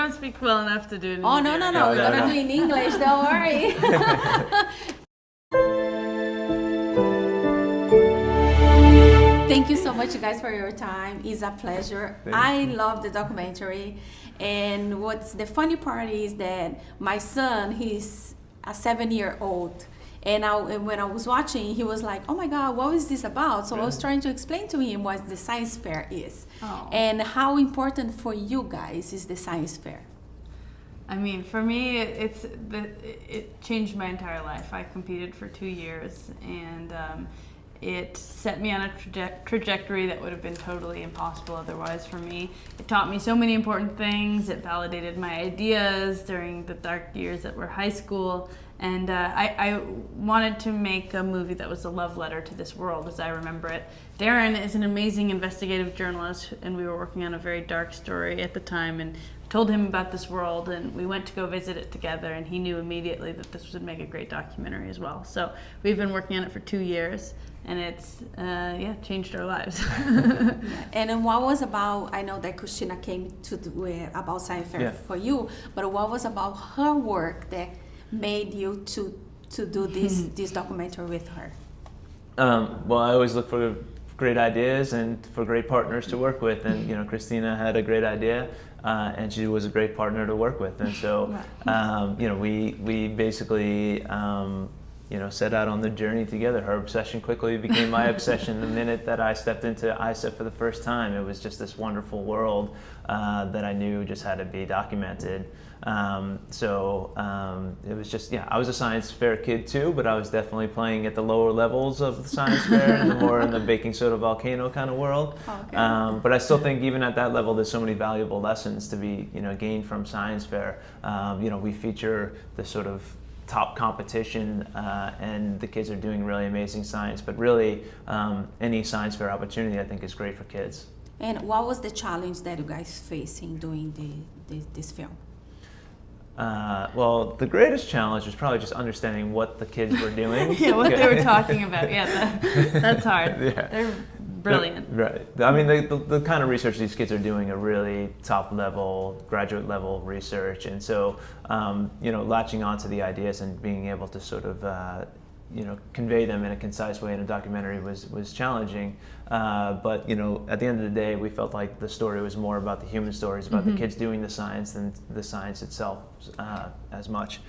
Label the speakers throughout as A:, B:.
A: don't speak well enough to do it in
B: Oh, no. We're going to do it in English. Don't worry. Thank you so much, guys, for your time. It's a pleasure. I love the documentary. And what's the funny part is that my son, he's a 7-year-old. And when I was watching, he was like, oh my God, what is this about? So I was trying to explain to him what the science fair is. And how important for you guys is the science fair.
A: I mean, for me, it changed my entire life. I competed for 2 years, and it set me on a trajectory that would have been totally impossible otherwise for me. It taught me so many important things. It validated my ideas during the dark years that were high school. And I wanted to make a movie that was a love letter to this world as I remember it. Darren is an amazing investigative journalist, and we were working on a very dark story at the time, and told him about this world, and we went to go visit it together, and he knew immediately that this would make a great documentary as well. So we've been working on it for 2 years, and it's changed our lives.
B: And what was about, I know that Cristina came to do about science fair for you, but what was about her work that made you to do this documentary with her?
C: Well, I always look for great ideas and for great partners to work with, and Cristina had a great idea, and she was a great partner to work with, and so we basically set out on the journey together. Her obsession quickly became my obsession the minute that I stepped into ISEF for the first time. It was just this wonderful world that I knew just had to be documented. It was just, I was a science fair kid too, but I was definitely playing at the lower levels of the science fair and more in the baking soda volcano kind of world. Okay. But I still think even at that level, there's so many valuable lessons to be, gained from science fair. We feature the sort of top competition, and the kids are doing really amazing science, but really any science fair opportunity I think is great for kids.
B: And what was the challenge that you guys faced in doing this film?
C: Well, the greatest challenge was probably just understanding what the kids were doing.
A: What they were talking about. That's hard. They're brilliant.
C: Right. I mean, the kind of research these kids are doing are really top level, graduate level research, and so latching onto the ideas and being able to sort of convey them in a concise way in a documentary was challenging. But at the end of the day, we felt like the story was more about the human stories, about the kids doing the science than the science itself as much.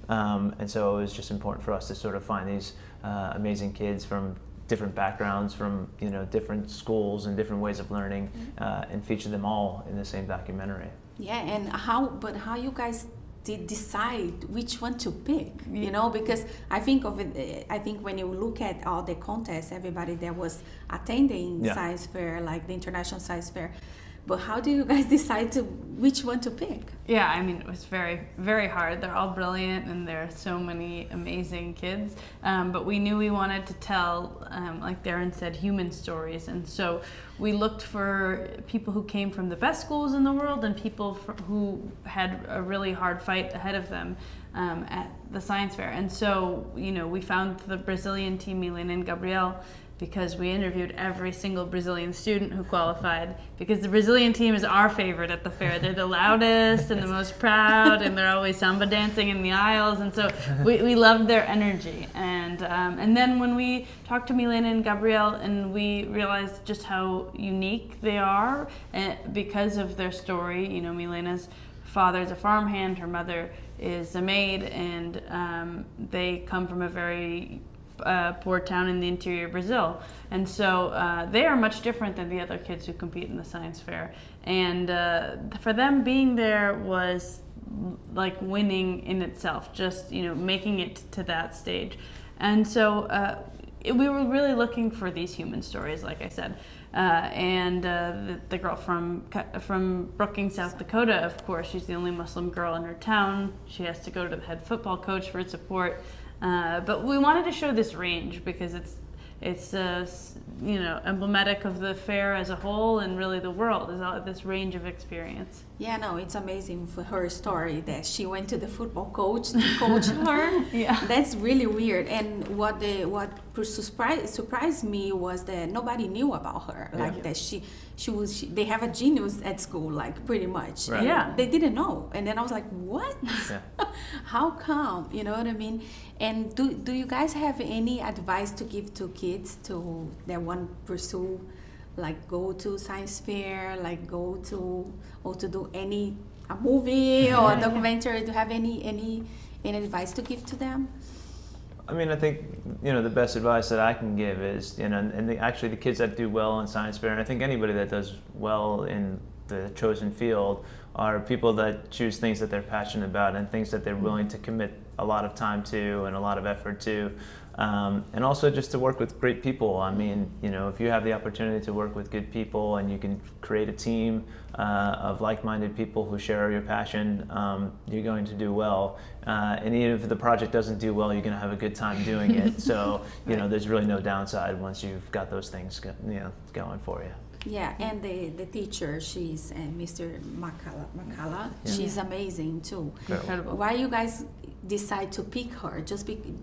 C: And so it was just important for us to sort of find these amazing kids from different backgrounds, from different schools and different ways of learning, and feature them all in the same documentary.
B: Yeah, and how you guys did decide which one to pick, because I think when you look at all the contests, everybody that was attending science fair, like the International Science Fair, but how do you guys decide which one to pick?
A: Yeah, I mean, it was very, very hard. They're all brilliant, and there are so many amazing kids. But we knew we wanted to tell, like Darren said, human stories. And so we looked for people who came from the best schools in the world and people who had a really hard fight ahead of them at the science fair. And so, we found the Brazilian team, Milena and Gabriel, because we interviewed every single Brazilian student who qualified, because the Brazilian team is our favorite at the fair. They're the loudest and the most proud, and they're always samba dancing in the aisles, and so we loved their energy. And then when we talked to Milena and Gabriel, and we realized just how unique they are because of their story. Milena's father is a farmhand, her mother is a maid, and they come from a very poor town in the interior of Brazil, and so they are much different than the other kids who compete in the science fair, and for them being there was like winning in itself, just making it to that stage. And so we were really looking for these human stories, like I said, and the girl from Brookings, South Dakota, of course, she's the only Muslim girl in her town. She has to go to the head football coach for support. But we wanted to show this range because it's emblematic of the fair as a whole, and really the world is all this range of experience. Yeah,
B: no, it's amazing for her story that she went to the football coach to coach her.
A: Yeah,
B: that's really weird. And what surprised me was that nobody knew about her. Like that they have a genius at school, like pretty much.
C: Right.
B: And
A: Yeah.
B: they didn't know, and then I was like, what?
C: Yeah.
B: How come? You know what I mean? And do you guys have any advice to give to kids that want to pursue, like go to science fair, like go to or to do a movie or a documentary? Do you have any advice to give to them?
C: I mean, I think, the best advice that I can give is, actually the kids that do well in science fair, and I think anybody that does well in the chosen field, are people that choose things that they're passionate about and things that they're willing to commit a lot of time to and a lot of effort to. And also just to work with great people. I mean, if you have the opportunity to work with good people and you can create a team of like-minded people who share your passion, you're going to do well. And even if the project doesn't do well, you're going to have a good time doing it. So, there's really no downside once you've got those things, going for you.
B: Yeah, and the teacher, she's Mr. Makala. She's amazing too.
A: Incredible.
B: Why you guys decide to pick her?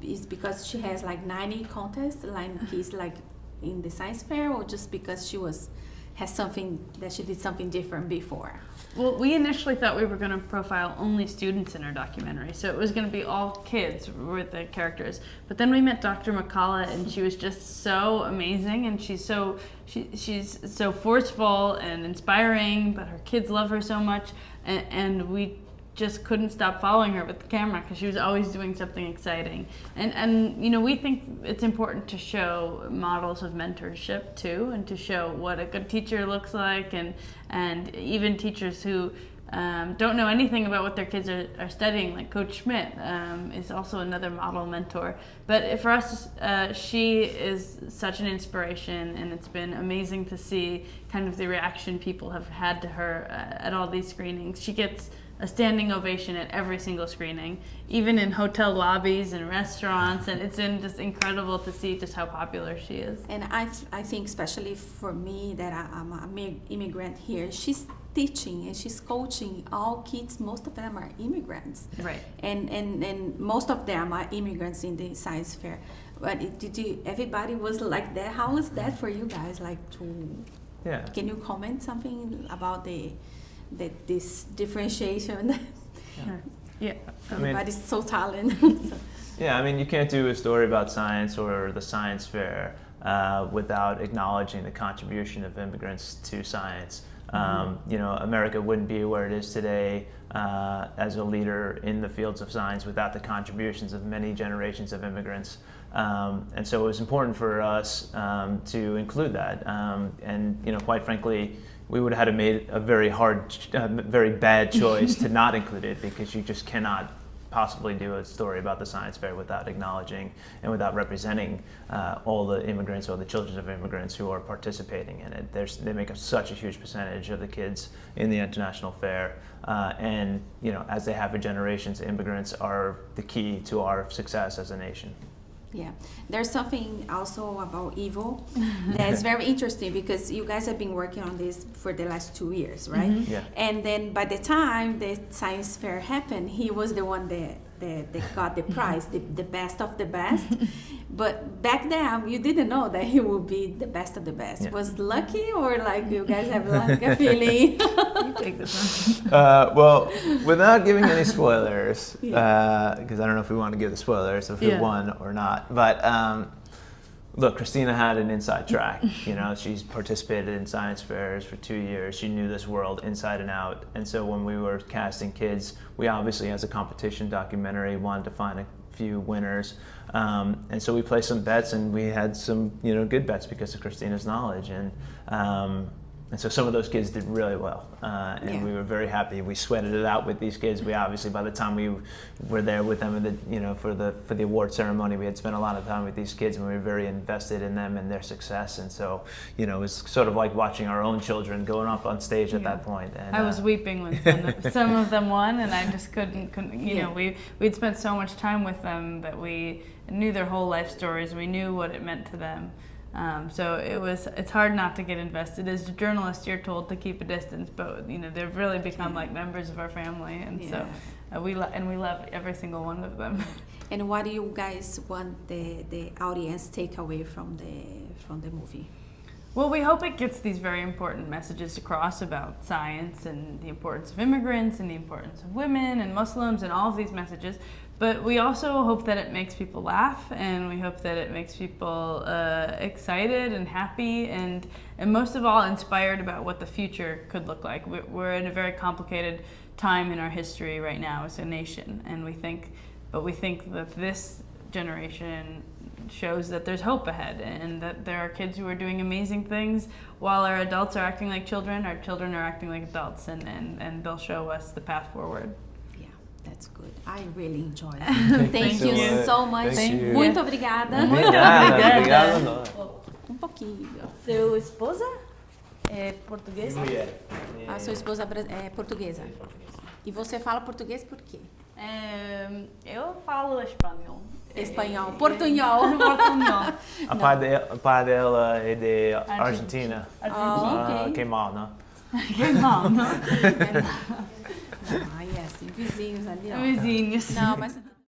B: Is because she has like 90 contests, like he's like in the science fair, or just because she did something different before?
A: Well, we initially thought we were going to profile only students in our documentary, so it was going to be all kids with the characters. But then we met Dr. McCullough, and she was just so amazing, and she's so forceful and inspiring, but her kids love her so much, and we just couldn't stop following her with the camera because she was always doing something exciting. And we think it's important to show models of mentorship too, and to show what a good teacher looks like, and even teachers who don't know anything about what their kids are studying, like Coach Schmidt is also another model mentor. But for us, she is such an inspiration, and it's been amazing to see kind of the reaction people have had to her at all these screenings. She gets a standing ovation at every single screening, even in hotel lobbies and restaurants, and it's been just incredible to see just how popular she is.
B: And I think especially for me that I'm an immigrant here, she's teaching and she's coaching all kids. Most of them are immigrants,
A: Right.
B: And most of them are immigrants in the science fair. But everybody was like that? How was that for you guys?
C: Yeah.
B: Can you comment something about this differentiation?
A: Yeah.
B: Everybody's so talented.
C: Yeah, I mean, you can't do a story about science or the science fair without acknowledging the contribution of immigrants to science. America wouldn't be where it is today as a leader in the fields of science without the contributions of many generations of immigrants. And so it was important for us to include that. And quite frankly, we would have had to made a very bad choice to not include it, because you just cannot possibly do a story about the science fair without acknowledging and without representing all the immigrants or the children of immigrants who are participating in it. They make up such a huge percentage of the kids in the international fair, and as they have for generations, immigrants are the key to our success as a nation.
B: Yeah, there's something also about Ivo that's very interesting, because you guys have been working on this for the last 2 years, right?
C: Mm-hmm. Yeah.
B: And then by the time the science fair happened, he was the one that got the prize, the best of the best. But back then, you didn't know that he would be the best of the best.
C: Yeah.
B: Was lucky, or like you guys have like a feeling?
A: You take this one.
C: Well, without giving any spoilers, because I don't know if we want to give the spoilers of who won or not, but look, Cristina had an inside track. She's participated in science fairs for 2 years. She knew this world inside and out. And so when we were casting kids, we obviously, as a competition documentary, wanted to find a few winners. And so we placed some bets, and we had some, good bets because of Cristina's knowledge. And so some of those kids did really well, and we were very happy. We sweated it out with these kids. We obviously, by the time we were there with them, for the award ceremony, we had spent a lot of time with these kids, and we were very invested in them and their success. And so, it was sort of like watching our own children going up on stage at that point. And
A: I was weeping when some of them won, and I just couldn't. We'd spent so much time with them that we knew their whole life stories. We knew what it meant to them. So it's hard not to get invested. As a journalist, you're told to keep a distance, but they've really become like members of our family, and so we love every single one of them.
B: And what do you guys want the audience take away from the movie?
A: Well, we hope it gets these very important messages across about science and the importance of immigrants and the importance of women and Muslims and all of these messages. But we also hope that it makes people laugh, and we hope that it makes people excited and happy, and most of all inspired about what the future could look like. We're in a very complicated time in our history right now as a nation, and we think that this generation shows that there's hope ahead, and that there are kids who are doing amazing things while our adults are acting like children, our children are acting like adults, and they'll show us the path forward.
B: Yeah, that's good. I really enjoyed it. Thank you so much.
C: Thank you.
B: Muito obrigada.
C: Obrigado. Nós.
B: Pouquinho.
A: Seu esposa é portuguesa?
B: A sua esposa é portuguesa. E você fala português por quê?
A: Eu falo espanhol.
B: Espanhol. Portunhol.
A: Portunhol.
C: A pai dela é de Argentina.
B: Ok.
C: Que mal, não?
A: Que mal, não?
B: Ah, yes. Vizinhos ali, ó.
A: Vizinhos.
B: Não, mas